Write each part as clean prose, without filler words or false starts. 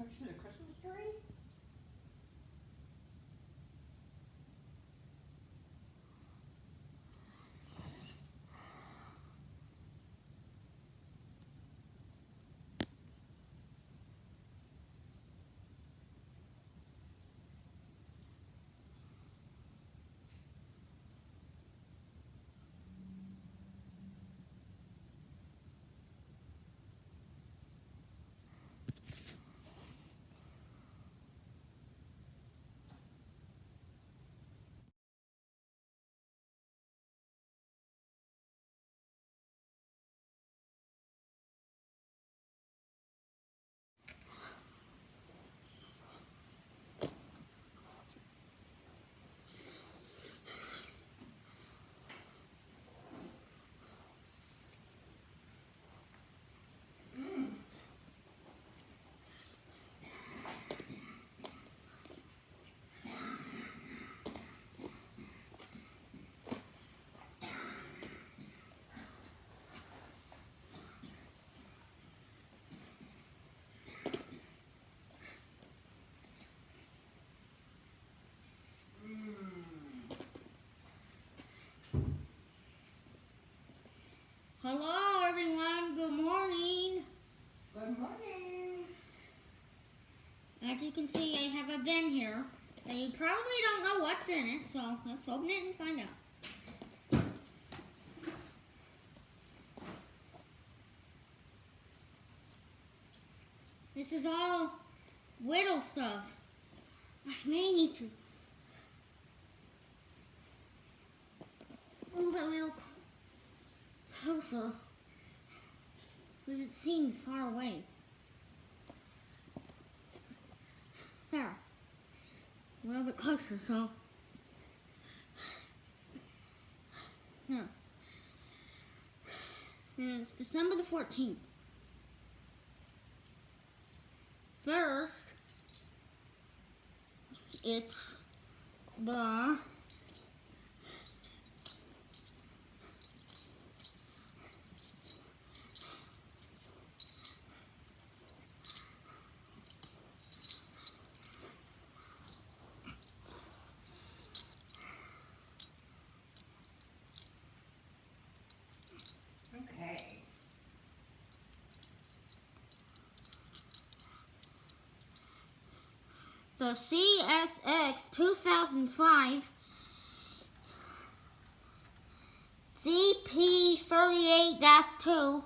picture of the Christmas tree? Hello everyone, good morning. Good morning. As you can see, I have a bin here, and you probably don't know what's in it, so let's open it and find out. This is all Whittle stuff. I may need to move it a little closer, because it seems far away. There. A little bit closer, so. There. And it's December the 14th. First, it's the the CSX 2005 GP38-2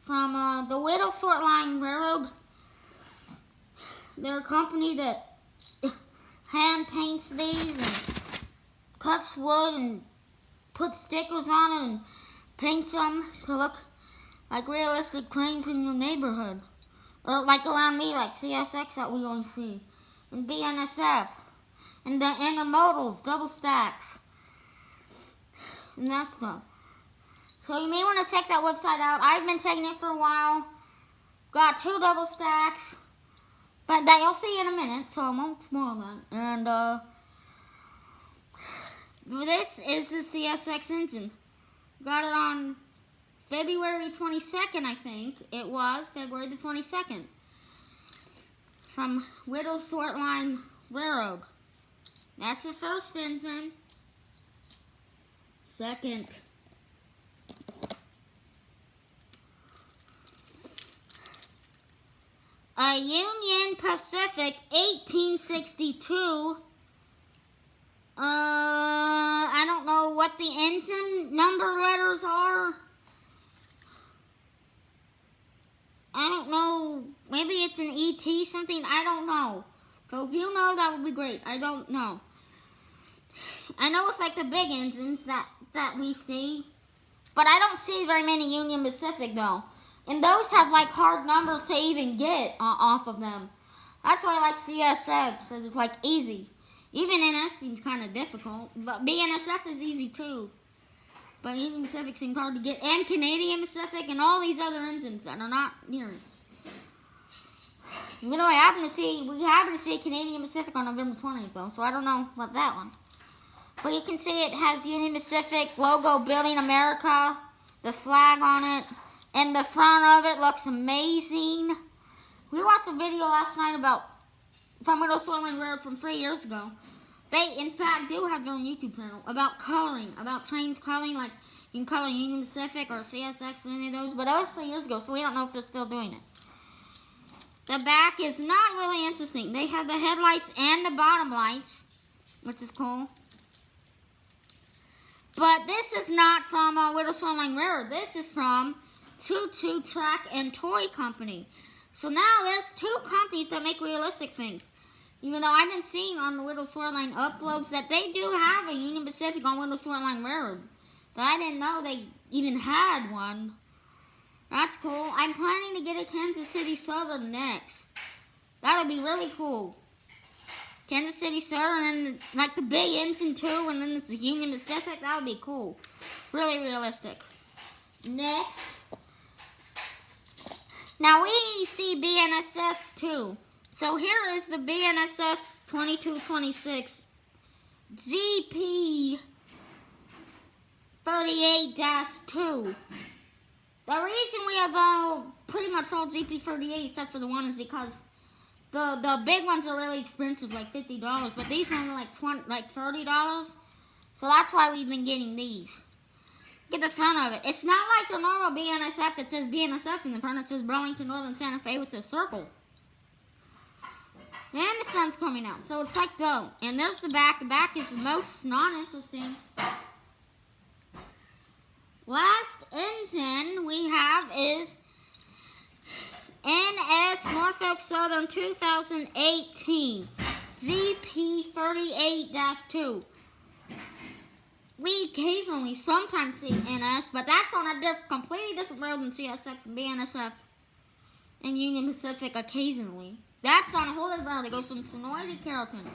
from the Whittle Shortline Railroad. They're a company that hand paints these and cuts wood and puts stickers on it and paints them to look like realistic trains in your neighborhood. Or like around me, like CSX that we always see. And BNSF. And the intermodals, double stacks. And that stuff. So you may want to check that website out. I've been checking it for a while. Got 2 double stacks. But that you'll see in a minute, so I won't spoil that. And this is the CSX engine. Got it on February 22nd, I think. It was February the 22nd. From Whittle Shortline Railroad. That's the first engine. Second. A Union Pacific 1862. I don't know what the engine number letters are. I don't know. Maybe it's an ET something. I don't know. So if you know, that would be great. I don't know. I know it's like the big engines that we see. But I don't see very many Union Pacific though. And those have like hard numbers to even get off of them. That's why I like CSF. So it's like easy. Even NS seems kind of difficult. But BNSF is easy too. But Union Pacific seems hard to get. And Canadian Pacific and all these other engines that are not near it. You know, we happen to see Canadian Pacific on November 20th though. So I don't know about that one. But you can see it has Union Pacific logo, Building America, the flag on it. And the front of it looks amazing we watched a video last night from Whittle Shortline Railroad from 3 years ago. They, in fact, do have their own YouTube channel about coloring, about trains coloring, like you can color Union Pacific or CSX or any of those, but that was 3 years ago, so we don't know if they're still doing it. The back is not really interesting. They have the headlights and the bottom lights, which is cool. But this is not from Whittle Shortline Railroad. This is from Choo Choo Track and Toy Company. So now there's 2 companies that make realistic things. Even though I've been seeing on the Whittle Shortline uploads that they do have a Union Pacific on Whittle Shortline Railroad. But I didn't know they even had one. That's cool. I'm planning to get a Kansas City Southern next. That'll be really cool. Kansas City Southern and then like the big engine too, and then it's the Union Pacific. That would be cool. Really realistic. Next. Now we see BNSF too. So here is the BNSF 2226 GP 38-2. The reason we have pretty much all GP38 except for the one is because the big ones are really expensive, like $50, but these are only like $30. So that's why we've been getting these. Get the front of it. It's not like the normal BNSF that says BNSF in the front. It says Burlington Northern Santa Fe with the circle. And the sun's coming out, so it's like go. And there's the back. The back is the most non-interesting. Last engine we have is NS Norfolk Southern 2018 GP 38-2. We occasionally sometimes see NS, but that's on a completely different road than CSX and BNSF and Union Pacific occasionally. That's on a whole other road that goes from Sonoy to Carrollton.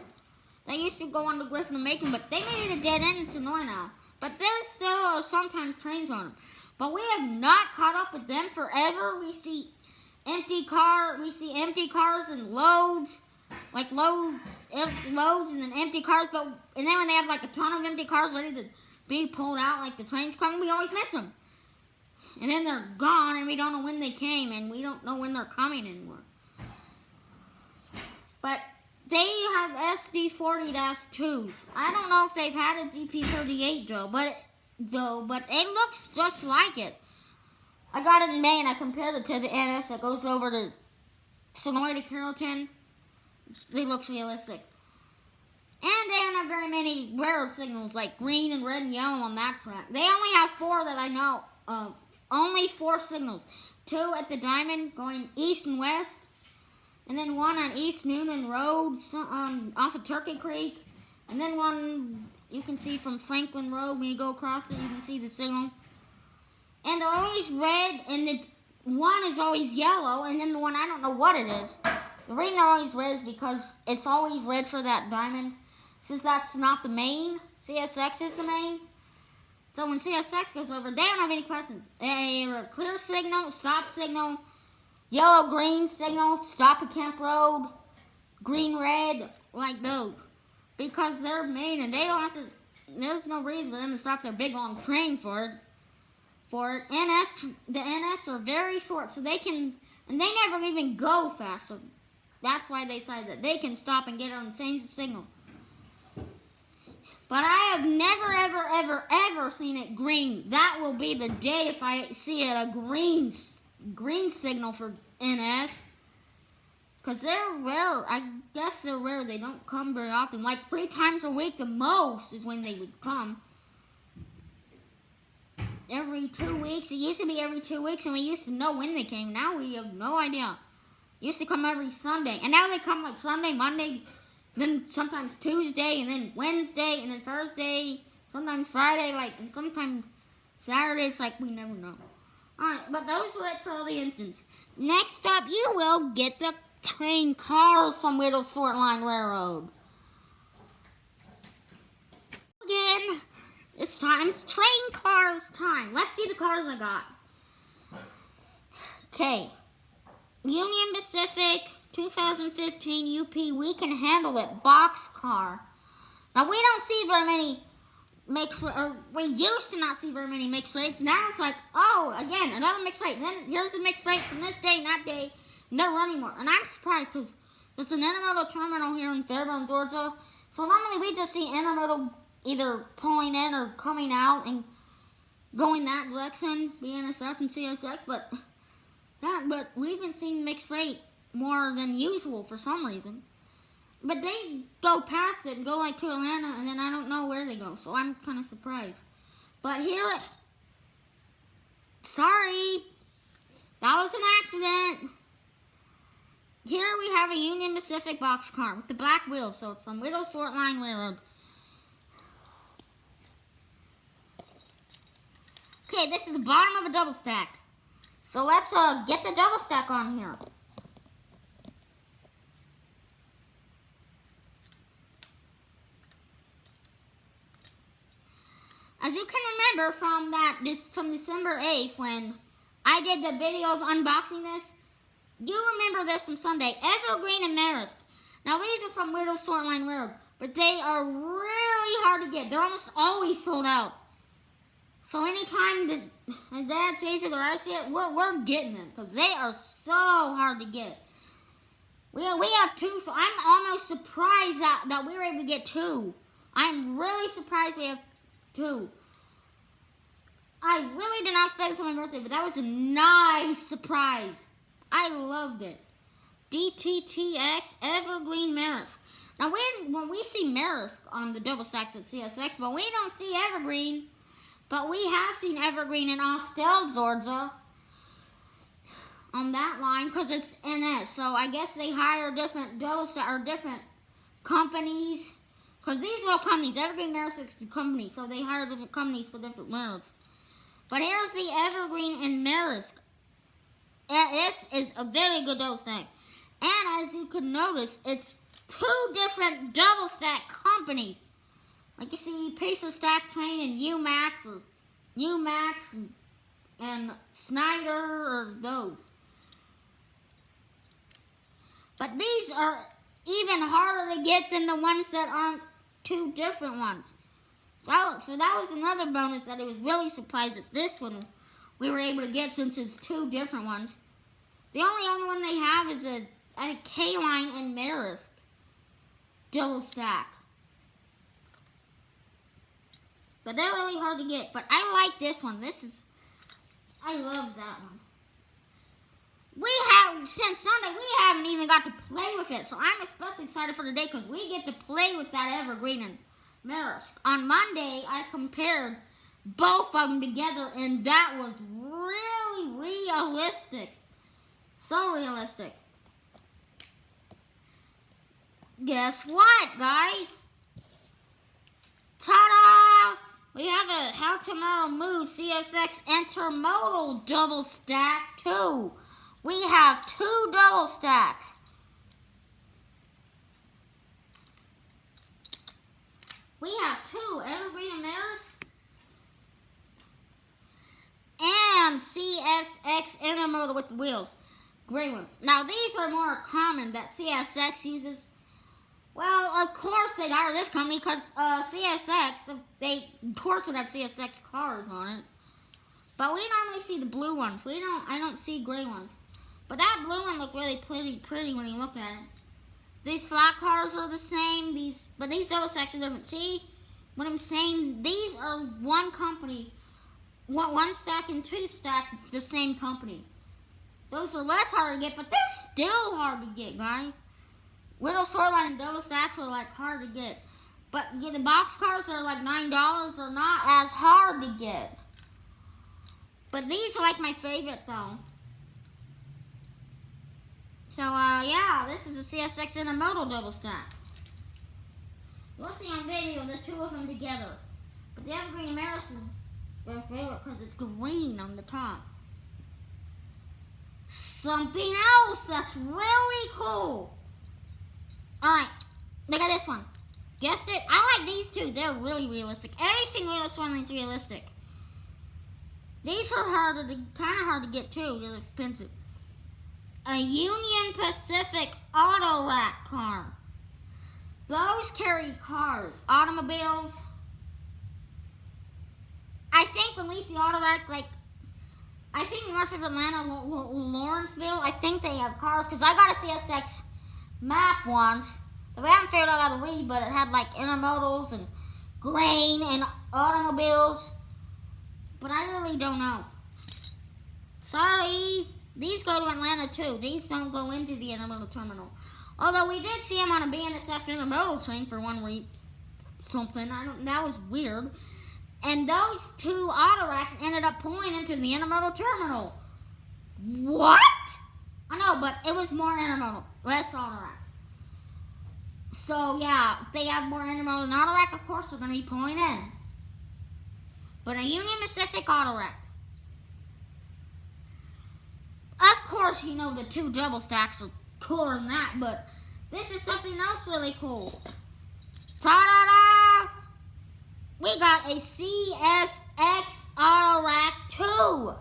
They used to go on to Griffin and Macon, but they made it a dead end in Sonoy now. But there still are sometimes trains on them. But we have not caught up with them forever. We see empty cars and loads, like loads and then empty cars. And then when they have like a ton of empty cars ready to be pulled out, like the trains coming, we always miss them. And then they're gone, and we don't know when they came, and we don't know when they're coming anymore. But they have SD40-2s. I don't know if they've had a GP38 but it looks just like it. I got it in May and I compared it to the NS that goes over to Sonoy to Carrollton. It looks realistic. And they don't have very many railroad signals like green and red and yellow on that track. They only have 4 that I know of. Only 4 signals. 2 at the Diamond going east and west. And then 1 on East Noonan Road off of Turkey Creek. And then 1 you can see from Franklin Road. When you go across it, you can see the signal. And they're always red, and the 1 is always yellow, and then the 1, I don't know what it is. The reason they're always red is because it's always red for that Diamond. Since that's not the main, CSX is the main. So when CSX goes over, they don't have any questions. They're a clear signal, stop signal, yellow-green signal, stop at Kemp Road, green-red, like those. Because they're main and they don't have to, there's no reason for them to stop their big long train for it. The NS are very short, so they can, and they never even go fast. So that's why they say that they can stop and get on and change the signal. But I have never, ever, ever, ever seen it green. That will be the day if I see a green signal for NS. Because they're rare. I guess they're rare. They don't come very often. Like 3 times a week the most is when they would come. Every 2 weeks. It used to be every 2 weeks and we used to know when they came. Now we have no idea. It used to come every Sunday. And now they come like Sunday, Monday, then sometimes Tuesday, and then Wednesday, and then Thursday, sometimes Friday, and sometimes Saturday. It's like we never know. Alright, but those are it for all the instance. Next up, you will get the train cars from Whittle Shortline Railroad. Again, it's train cars time. Let's see the cars I got. Okay. Union Pacific 2015 UP, we can handle it, boxcar. Now, we don't see very many mixed, or we used to not see very many mixed rates. Now it's like, oh, again, another mixed rate. And then here's a mixed rate from this day and that day. And they're running more. And I'm surprised because there's an intermodal terminal here in Fairburn, Georgia. So normally we just see intermodal either pulling in or coming out and going that direction, BNSF and CSX. But we've been seeing mixed freight more than usual for some reason. But they go past it and go like to Atlanta, and then I don't know where they go. So I'm kind of surprised. But here, sorry, that was an accident. Here we have a Union Pacific boxcar with the black wheels, so it's from Whittle Shortline Railroad. Okay, this is the bottom of a double stack. So let's get the double stack on here. As you can remember from December 8th when I did the video of unboxing this, you remember this from Sunday, Evergreen and MAERSK. Now these are from Whittle Shortline Railroad, but they are really hard to get. They're almost always sold out. So anytime my dad says it or I see it, we're getting them because they are so hard to get. We have two, so I'm almost surprised that we were able to get two. I'm really surprised we have two. I really did not expect this on my birthday, but that was a nice surprise. I loved it. DTTX Evergreen MAERSK. Now when we see MAERSK on the double stacks at CSX, but we don't see Evergreen. But we have seen Evergreen in Austell, Georgia, on that line because it's NS. So I guess they hire different double stack or different companies. Because these are all companies. Evergreen MAERSK is the company. So they hire different companies for different railroads. But here's the Evergreen and MAERSK. This is a very good double stack. And as you can notice, it's two different double stack companies. Like you see Pacer Stack Train and UMAX and Snyder or those. But these are even harder to get than the ones that aren't two different ones. So that was another bonus that I was really surprised that this one we were able to get since it's two different ones. The only other one they have is a K-Line and MAERSK double stack. But they're really hard to get. But I like this one. I love that one. Since Sunday, we haven't even got to play with it. So I'm especially excited for today because we get to play with that Evergreen and MAERSK. On Monday, I compared both of them together, and that was really realistic. So realistic. Guess what, guys? Ta-da! We have a How Tomorrow Moves CSX Intermodal Double Stack 2. We have two double stacks. We have two, Evergreen and MAERSK. And CSX Intermodal with the wheels. Gray ones. Now these are more common that CSX uses. Well, of course they are this company because CSX, of course would have CSX cars on it. But we normally see the blue ones. I don't see gray ones. But that blue one looked really pretty when you look at it. These flat cars are the same. But these double stacks are different. See what I'm saying? These are one company. One stack and two stack, the same company. Those are less hard to get, but they're still hard to get, guys. Whittle Shortline and double stacks are like hard to get. But the box cars that are like $9 are not as hard to get. But these are like my favorite though. So yeah, this is a CSX Intermodal double stack. We'll see on video the two of them together. But the Evergreen MAERSK is my favorite because it's green on the top. Something else that's really cool. Alright, look at this one. Guessed it? I like these two. They're really realistic. Everything Whittle Shortline is realistic. These are kind of hard to get too. They're expensive. A Union Pacific auto rack car. Those carry cars, automobiles. I think when we see auto racks, like I think north of Atlanta, Lawrenceville, I think they have cars, because I got a CSX map once. I haven't figured out how to read, but it had like intermodals and grain and automobiles. But I really don't know. Sorry. These go to Atlanta too. These don't go into the intermodal terminal. Although we did see them on a BNSF intermodal train for one week. That was weird. And those two auto racks ended up pulling into the intermodal terminal. What? I know, but it was more intermodal, less auto rack. So yeah, if they have more intermodal than auto rack, of course they're going to be pulling in. But a Union Pacific auto rack. Of course, you know the two double stacks are cooler than that, but this is something else really cool. Ta-da-da! We got a CSX auto rack too.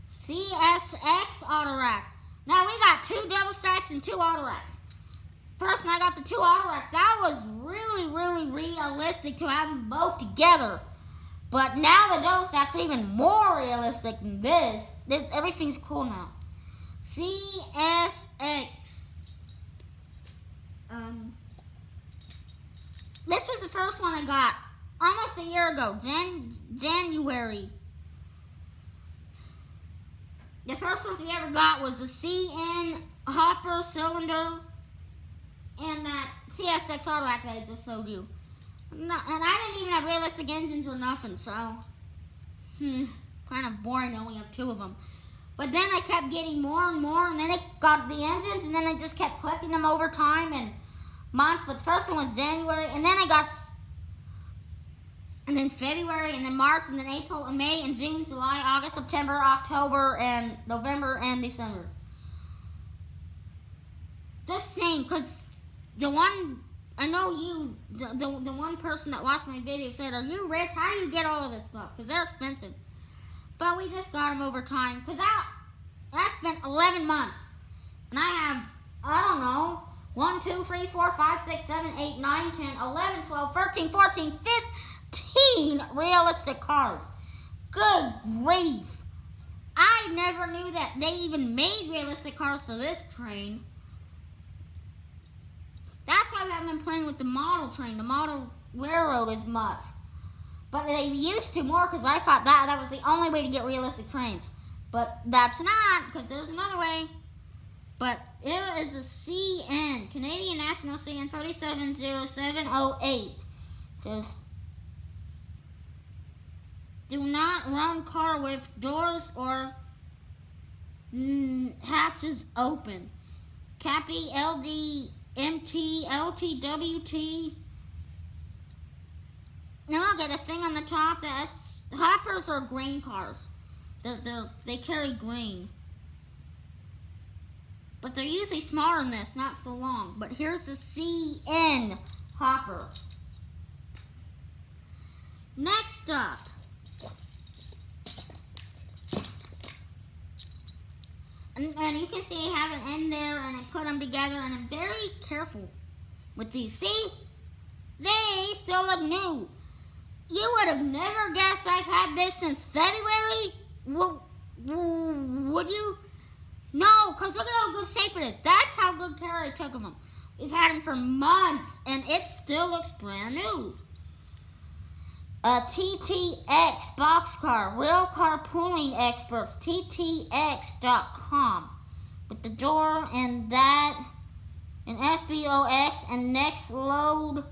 CSX auto rack. Now we got two double stacks and two auto racks. First, when I got the two auto racks, that was really, really realistic to have them both together. But now the double stacks are even more realistic than this. Everything's cool now. CSX. This was the first one I got almost a year ago, January. The first ones we ever got was a CN hopper cylinder and that CSX auto rack that I just showed you. And I didn't even have realistic engines or nothing, so kind of boring to only have two of them. But then I kept getting more and more, and then it got the engines, and then I just kept collecting them over time and months. But the first one was January, and then February, and then March, and then April, and May, and June, July, August, September, October, and November, and December. Just saying, because the one, I know you, the one person that watched my video said, "Are you rich? How do you get all of this stuff?" Because they're expensive. But we just got them over time. Because that's been 11 months. And I have, I don't know, 1, 2, 3, 4, 5, 6, 7, 8, 9, 10, 11, 12, 13, 14, 15 realistic cars. Good grief. I never knew that they even made realistic cars for this train. That's why I haven't been playing with the model train, the model railroad as much. But they used to more because I thought that was the only way to get realistic trains. But that's not, because there's another way. But there is a CN, Canadian National CN 370708. Says, do not run car with doors or hatches open. Cappy LD MT LTWT. Now look at the thing on the top. Hoppers are grain cars. They carry grain. But they're usually smaller than this, not so long. But here's the CN hopper. Next up. And you can see I have it in there and I put them together and I'm very careful with these. See? They still look new. You would have never guessed I've had this since February? Would you? No, because look at how good shape it is. That's how good care I took of them. We've had them for months and it still looks brand new. A TTX boxcar, rail car pooling experts, TTX.com. With the door and that, and FBOX and next load.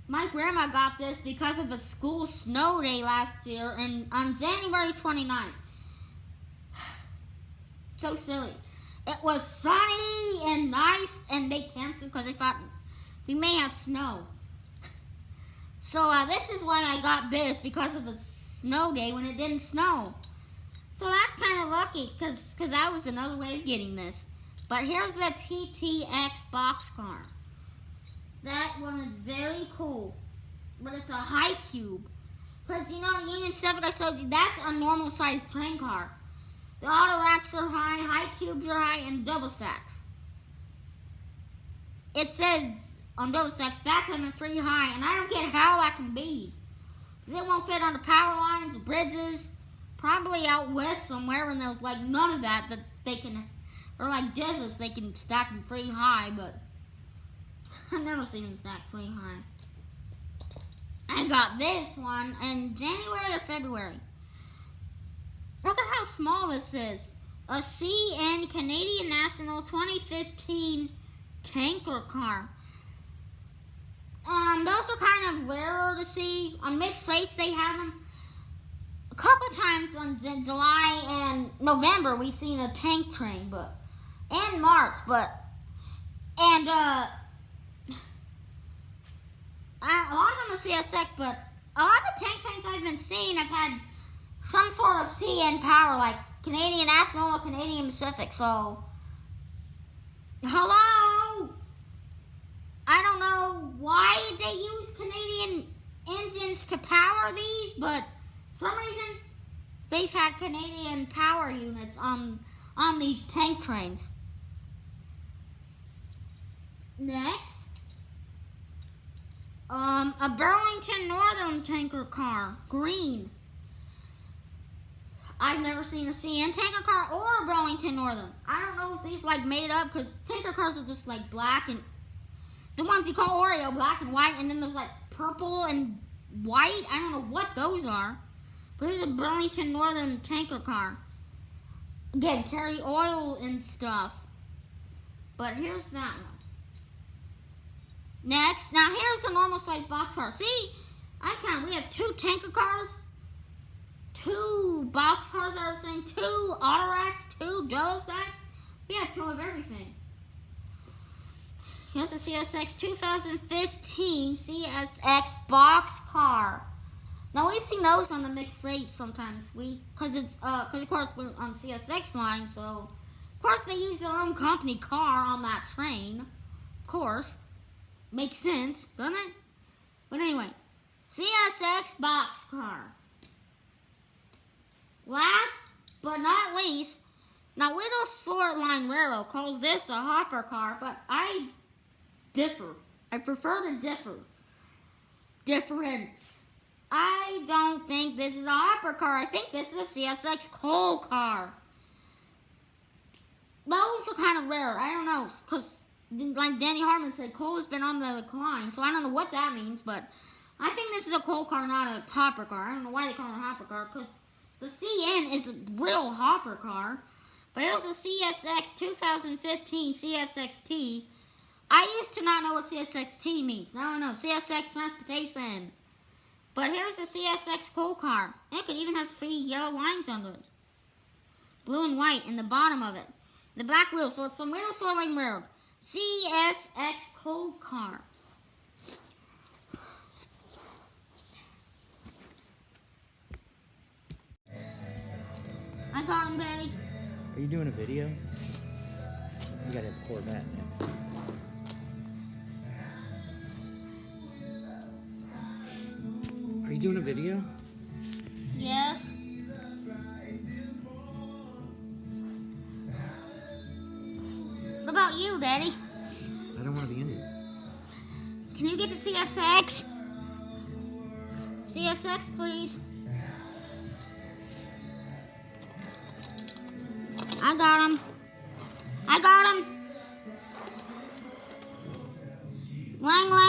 My grandma got this because of a school snow day last year and on January 29th. So silly. It was sunny and nice and they canceled because they thought we may have snow. So this is why I got this, because of a snow day when it didn't snow. So that's kind of lucky because that was another way of getting this. But here's the TTX boxcar. That one is very cool. But it's a high cube. Because, you know, Union Pacific, I showed you, that's a normal sized train car. The auto racks are high cubes are high, and double stacks. It says on double stacks, stack them in 3 high, and I don't get how that can be. Because it won't fit on the power lines, bridges, probably out west somewhere when there's like none of that they can, or like deserts they can stack them free high, but I've never seen them stacked free high. I got this one in January or February. Look at how small this is. A CN Canadian National 2015 tanker car. Those are kind of rarer to see. On mixed rates, they have them. A couple times on July and November, we've seen a tank train, and March, and a lot of them are CSX, but a lot of the tank trains I've been seeing have had some sort of CN power, like Canadian National or Canadian Pacific. So, hello? I don't know why they use Canadian engines to power these, but for some reason they've had Canadian power units on these tank trains. Next, a Burlington Northern tanker car, green. I've never seen a CN tanker car or a Burlington Northern. I don't know if these like made up, because tanker cars are just like black, and the ones you call Oreo, black and white, and then there's like purple and white. I don't know what those are, but it's a Burlington Northern tanker car. Again, carry oil and stuff. But here's that one. Next, now here's a normal size box car. See, we have 2 tanker cars, 2 box cars are the same, 2 auto racks, 2 Dulles stacks. We have 2 of everything. Here's a CSX 2015 CSX box car. Now we've seen those on the mixed rates sometimes. Because of course we're on CSX line, so of course they use their own company car on that train. Of course, makes sense, doesn't it? But anyway, CSX box car. Last but not least, now Whittle Shortline Railroad calls this a hopper car, but I differ. I prefer the difference. I don't think this is a hopper car. I think this is a CSX coal car. Those are kind of rare. I don't know, because like Danny Harmon said, coal has been on the decline, so I don't know what that means, but I think this is a coal car, not a hopper car. I don't know why they call it a hopper car, because the CN is a real hopper car, but it was a CSX 2015 CSXT. I used to not know what CSXT means. Now I know. CSX Transportation. But here's a CSX coal car. It even has 3 yellow lines under it. Blue and white in the bottom of it. The black wheel, so it's from Whittle Shortline Railroad. CSX coal car. I got him, Daddy. Are you doing a video? You gotta record that next. Are you doing a video? Yes. What about you, Daddy? I don't want to be in it. Can you get the CSX? CSX, please. I got him. I got him. Lang, lang.